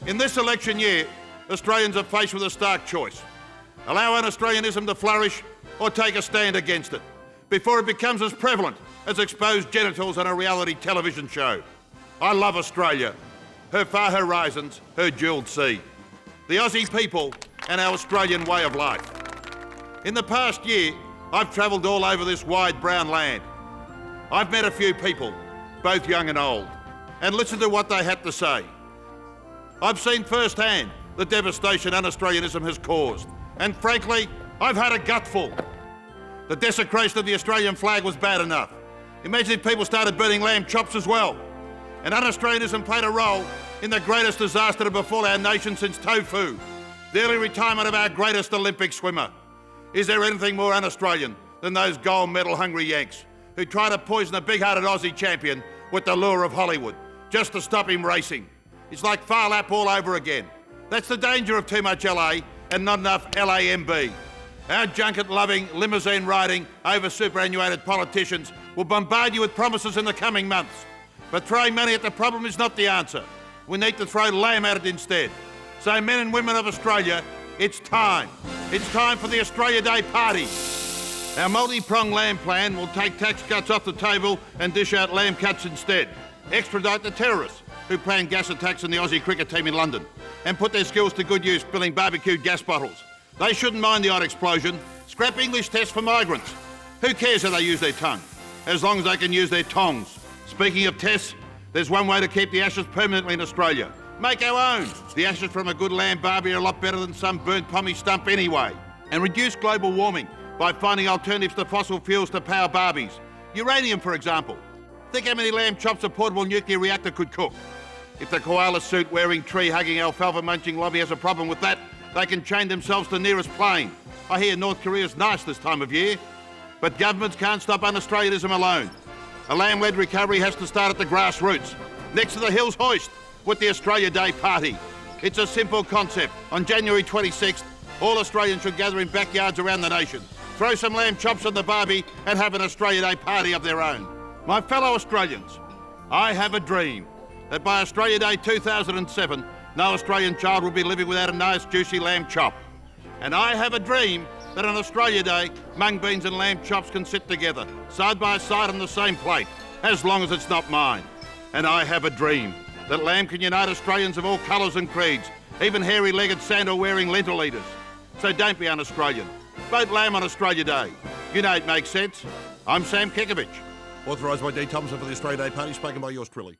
In this election year, Australians are faced with a stark choice. Allow un-Australianism to flourish or take a stand against it before it becomes as prevalent as exposed genitals on a reality television show. I love Australia, her far horizons, her jewelled sea, the Aussie people and our Australian way of life. In the past year, I've travelled all over this wide brown land. I've met a few people, both young and old, and listened to what they had to say. I've seen firsthand the devastation un-Australianism has caused, and frankly, I've had a gutful. The desecration of the Australian flag was bad enough. Imagine if people started burning lamb chops as well. And un-Australianism played a role in the greatest disaster to befall our nation since tofu, the early retirement of our greatest Olympic swimmer. Is there anything more un-Australian than those gold medal hungry Yanks who try to poison a big-hearted Aussie champion with the lure of Hollywood just to stop him racing? It's like Far Lap all over again. That's the danger of too much LA and not enough LAMB. Our junket-loving, limousine-riding, over-superannuated politicians will bombard you with promises in the coming months. But throwing money at the problem is not the answer. We need to throw lamb at it instead. So men and women of Australia, it's time. It's time for the Australia Day party. Our multi-pronged lamb plan will take tax cuts off the table and dish out lamb cuts instead. Extradite the terrorists who planned gas attacks on the Aussie cricket team in London and put their skills to good use filling barbecued gas bottles. They shouldn't mind the odd explosion. Scrap English tests for migrants. Who cares how they use their tongue, as long as they can use their tongs? Speaking of tests, there's one way to keep the ashes permanently in Australia. Make our own. The ashes from a good lamb barbie are a lot better than some burnt pommy stump anyway. And reduce global warming by finding alternatives to fossil fuels to power barbies. Uranium, for example. Think how many lamb chops a portable nuclear reactor could cook. If the koala suit-wearing, tree-hugging, alfalfa-munching lobby has a problem with that, they can chain themselves to the nearest plane. I hear North Korea's nice this time of year. But governments can't stop un-Australianism alone. A lamb-led recovery has to start at the grassroots, next to the Hills Hoist, with the Australia Day party. It's a simple concept. On January 26th, all Australians should gather in backyards around the nation, throw some lamb chops on the barbie and have an Australia Day party of their own. My fellow Australians, I have a dream that by Australia Day 2007, no Australian child will be living without a nice juicy lamb chop. And I have a dream that on Australia Day, mung beans and lamb chops can sit together, side by side on the same plate, as long as it's not mine. And I have a dream that lamb can unite Australians of all colours and creeds, even hairy-legged sandal-wearing lentil eaters. So don't be un-Australian. Vote lamb on Australia Day. You know it makes sense. I'm Sam Kekovich. Authorised by D. Thompson for the Australia Day party, spoken by yours truly.